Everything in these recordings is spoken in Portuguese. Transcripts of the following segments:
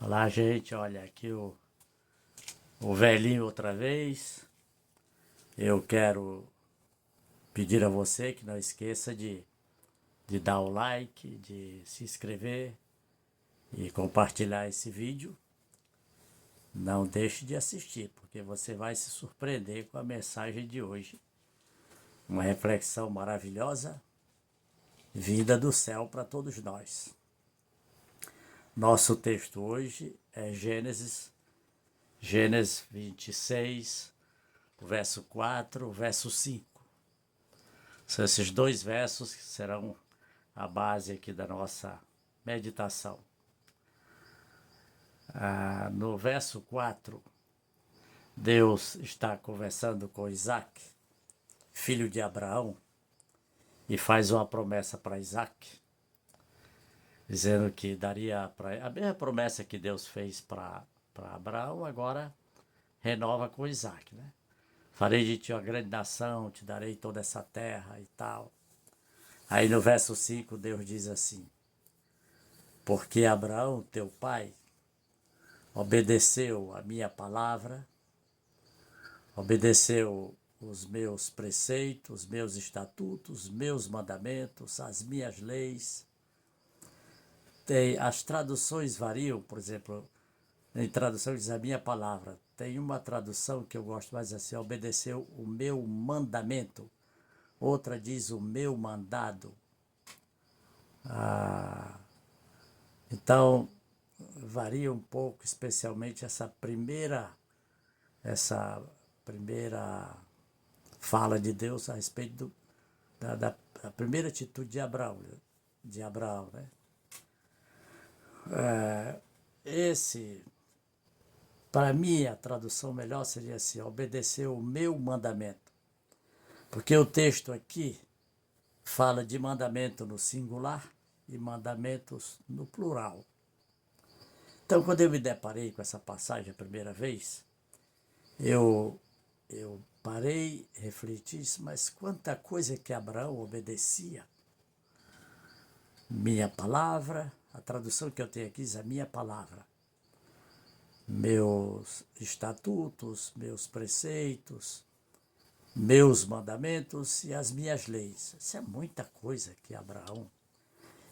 Olá, gente. Olha, aqui o velhinho outra vez. Eu quero pedir a você que não esqueça de dar o like, de se inscrever e compartilhar esse vídeo. Não deixe de assistir, porque você vai se surpreender com a mensagem de hoje. Uma reflexão maravilhosa, vinda do céu para todos nós. Nosso texto hoje é Gênesis 26, o verso 4, o verso 5. São esses dois versos que serão a base aqui da nossa meditação. No verso 4, Deus está conversando com Isaac, filho de Abraão, e faz uma promessa para Isaac, dizendo que daria para a mesma promessa que Deus fez para Abraão, agora renova com Isaac, né? Farei de ti uma grande nação, te darei toda essa terra e tal. Aí no verso 5 Deus diz assim: porque Abraão, teu pai, obedeceu a minha palavra, obedeceu os meus preceitos, meus estatutos, meus mandamentos, as minhas leis. As traduções variam, por exemplo, em tradução diz a minha palavra. Tem uma tradução que eu gosto mais assim: obedeceu o meu mandamento. Outra diz o meu mandado. Então, varia um pouco, especialmente essa primeira fala de Deus a respeito da primeira atitude de Abraão, né? Para mim, a tradução melhor seria assim: obedeceu o meu mandamento. Porque o texto aqui fala de mandamento no singular e mandamentos no plural. Então, quando eu me deparei com essa passagem a primeira vez, eu parei, refleti, mas quanta coisa que Abraão obedecia. Minha palavra, a tradução que eu tenho aqui diz a minha palavra. Meus estatutos, meus preceitos, meus mandamentos e as minhas leis. Isso é muita coisa que Abraão.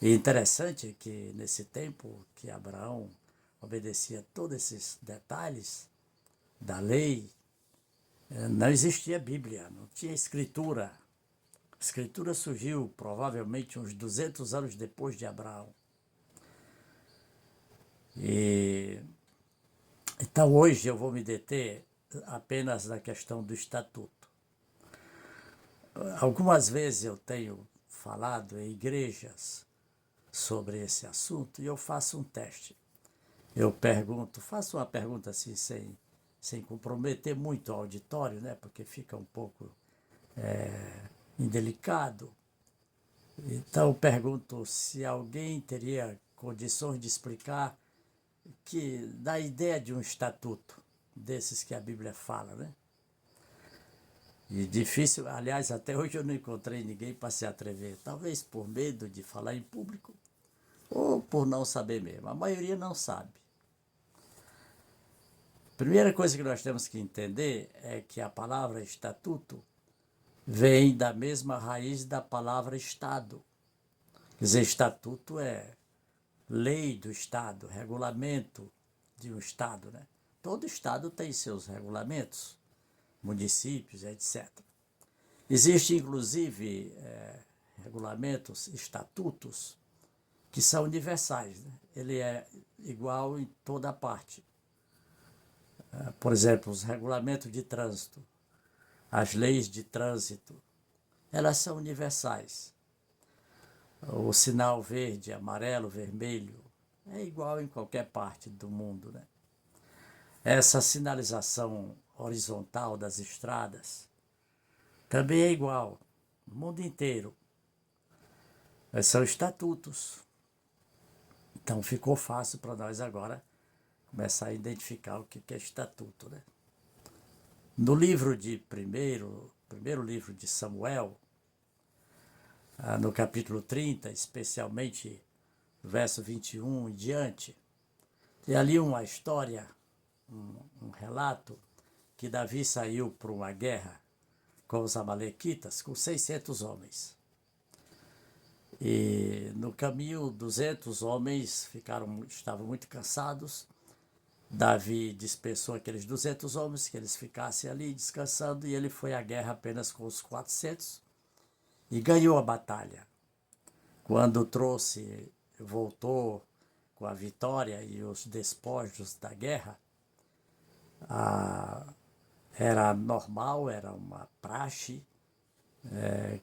E interessante é que nesse tempo que Abraão obedecia todos esses detalhes da lei, não existia Bíblia, não tinha escritura. A escritura surgiu provavelmente uns 200 anos depois de Abraão. Então hoje eu vou me deter apenas na questão do estatuto. Algumas vezes eu tenho falado em igrejas sobre esse assunto e eu faço um teste. Eu faço uma pergunta assim sem comprometer muito o auditório, né? Porque fica um pouco indelicado. Então eu pergunto se alguém teria condições de explicar que da ideia de um estatuto desses que a Bíblia fala, né? E difícil, aliás, até hoje eu não encontrei ninguém para se atrever, talvez por medo de falar em público ou por não saber mesmo. A maioria não sabe. Primeira coisa que nós temos que entender é que a palavra estatuto vem da mesma raiz da palavra Estado. Quer dizer, estatuto é lei do Estado, regulamento de um Estado, né? Todo Estado tem seus regulamentos, municípios, etc. Existem, inclusive, regulamentos, estatutos, que são universais, né? Ele é igual em toda parte. Por exemplo, os regulamentos de trânsito, as leis de trânsito, elas são universais. O sinal verde, amarelo, vermelho, é igual em qualquer parte do mundo, né? Essa sinalização horizontal das estradas também é igual no mundo inteiro. Mas são estatutos. Então ficou fácil para nós agora começar a identificar o que é estatuto, né? No livro de primeiro livro de Samuel, no capítulo 30, especialmente verso 21 em diante, Tem ali uma história, um relato, que Davi saiu para uma guerra com os amalequitas com 600 homens. E no caminho, 200 homens estavam muito cansados. Davi dispensou aqueles 200 homens, que eles ficassem ali descansando, e ele foi à guerra apenas com os 400 e ganhou a batalha. Quando voltou com a vitória e os despojos da guerra, era normal, era uma praxe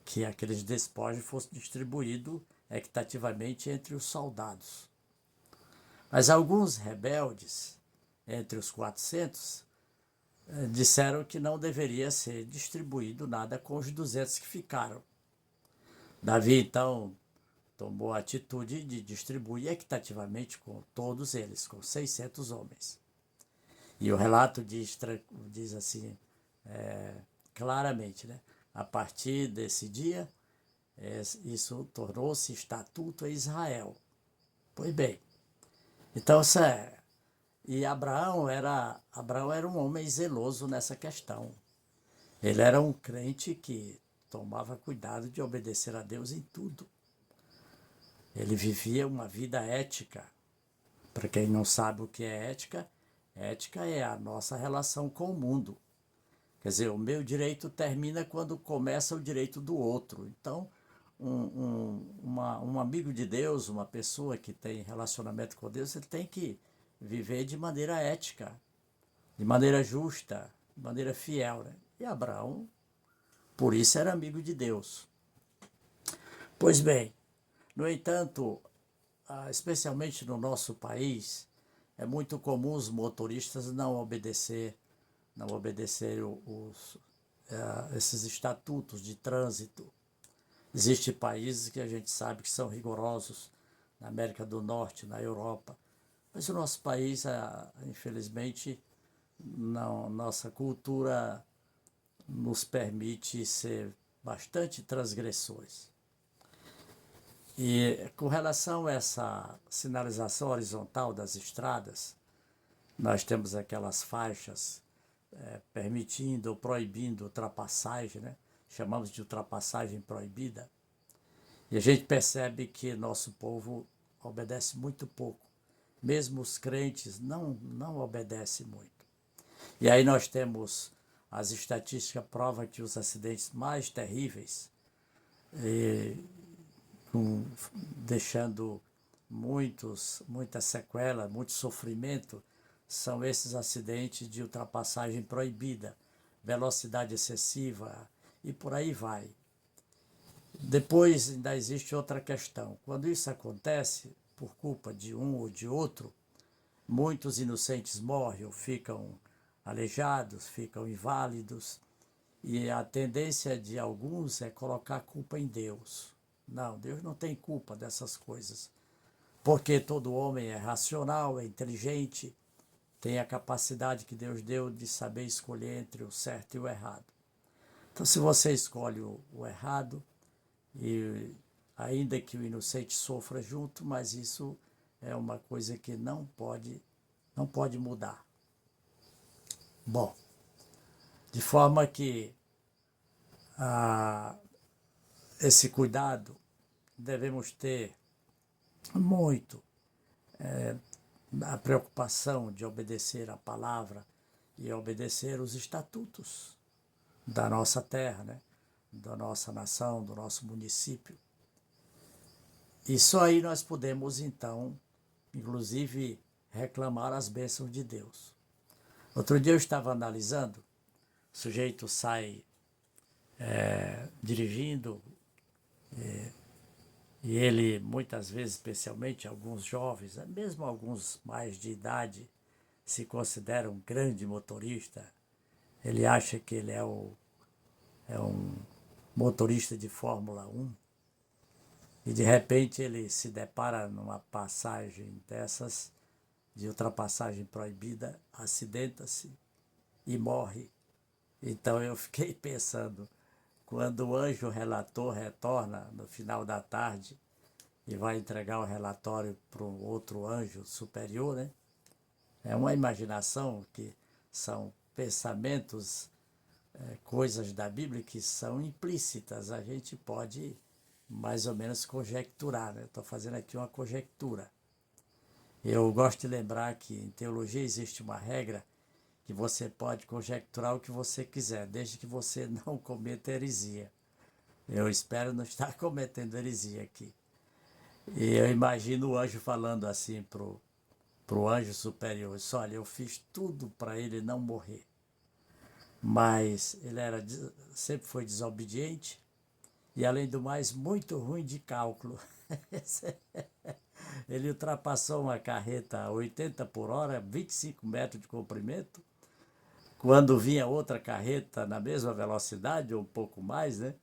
que aqueles despojos fossem distribuídos equitativamente entre os soldados. Mas alguns rebeldes, entre os 400, disseram que não deveria ser distribuído nada com os 200 que ficaram. Davi, então, tomou a atitude de distribuir equitativamente com todos eles, com 600 homens. E o relato diz assim, claramente, né? A partir desse dia, isso tornou-se estatuto em Israel. Pois bem, então e Abraão era um homem zeloso nessa questão. Ele era um crente que tomava cuidado de obedecer a Deus em tudo. Ele vivia uma vida ética. Para quem não sabe o que é ética, ética é a nossa relação com o mundo. Quer dizer, o meu direito termina quando começa o direito do outro. Então, um amigo de Deus, uma pessoa que tem relacionamento com Deus, ele tem que viver de maneira ética, de maneira justa, de maneira fiel. Né? E Abraão, por isso, era amigo de Deus. Pois bem, no entanto, especialmente no nosso país, é muito comum os motoristas não obedecerem esses estatutos de trânsito. Existem países que a gente sabe que são rigorosos, na América do Norte, na Europa, mas o nosso país, infelizmente, não, nossa cultura nos permite ser bastante transgressores. E com relação a essa sinalização horizontal das estradas, nós temos aquelas faixas permitindo ou proibindo ultrapassagem, né? Chamamos de ultrapassagem proibida. E a gente percebe que nosso povo obedece muito pouco. Mesmo os crentes não obedecem muito. E aí nós temos, as estatísticas provam que os acidentes mais terríveis, deixando muita sequela, muito sofrimento, são esses acidentes de ultrapassagem proibida, velocidade excessiva e por aí vai. Depois ainda existe outra questão. Quando isso acontece, por culpa de um ou de outro, muitos inocentes morrem ou ficam aleijados, ficam inválidos, e a tendência de alguns é colocar a culpa em Deus. Não, Deus não tem culpa dessas coisas, porque todo homem é racional, é inteligente, tem a capacidade que Deus deu de saber escolher entre o certo e o errado. Então, se você escolhe o errado, e ainda que o inocente sofra junto, mas isso é uma coisa que não pode mudar. Bom, de forma que esse cuidado devemos ter muito, a preocupação de obedecer a palavra e obedecer os estatutos da nossa terra, né? Da nossa nação, do nosso município. E só aí nós podemos, então, inclusive, reclamar as bênçãos de Deus. Outro dia eu estava analisando, o sujeito sai dirigindo, e ele, muitas vezes, especialmente alguns jovens, mesmo alguns mais de idade, se considera um grande motorista. Ele acha que ele é um motorista de Fórmula 1. E de repente ele se depara numa passagem dessas, de ultrapassagem proibida, acidenta-se e morre. Então eu fiquei pensando, quando o anjo relator retorna no final da tarde e vai entregar o relatório para um outro anjo superior, né? É uma imaginação que são pensamentos, coisas da Bíblia que são implícitas. A gente pode mais ou menos conjecturar, né? Estou fazendo aqui uma conjectura. Eu gosto de lembrar que em teologia existe uma regra que você pode conjecturar o que você quiser, desde que você não cometa heresia. Eu espero não estar cometendo heresia aqui. E eu imagino o anjo falando assim pro anjo superior: olha, eu fiz tudo para ele não morrer, mas ele sempre foi desobediente e, além do mais, muito ruim de cálculo. Ele ultrapassou uma carreta a 80 por hora, 25 metros de comprimento. Quando vinha outra carreta na mesma velocidade, ou um pouco mais, né?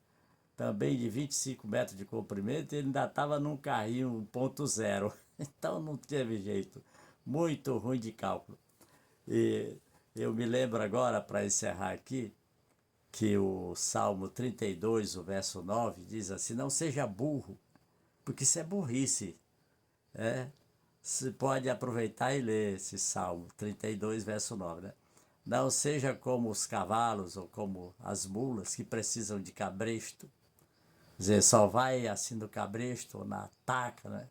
Também de 25 metros de comprimento, ele ainda estava num carrinho 1.0. Então não teve jeito. Muito ruim de cálculo. E eu me lembro agora, para encerrar aqui, que o Salmo 32, o verso 9, diz assim: não seja burro, porque isso é burrice. É, você pode aproveitar e ler esse Salmo 32, verso 9, né? Não seja como os cavalos ou como as mulas que precisam de cabresto. Quer dizer, só vai assim no cabresto ou na taca, né?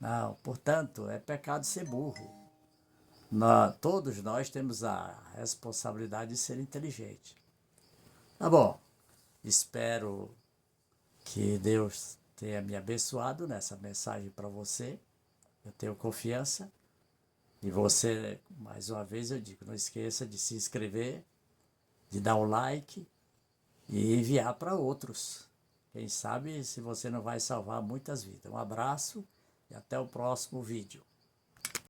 Não, portanto, é pecado ser burro. Todos nós temos a responsabilidade de ser inteligente. Tá bom, espero que Deus tenha me abençoado nessa mensagem para você. Eu tenho confiança. E você, mais uma vez eu digo, não esqueça de se inscrever, de dar um like e enviar para outros. Quem sabe se você não vai salvar muitas vidas. Um abraço e até o próximo vídeo.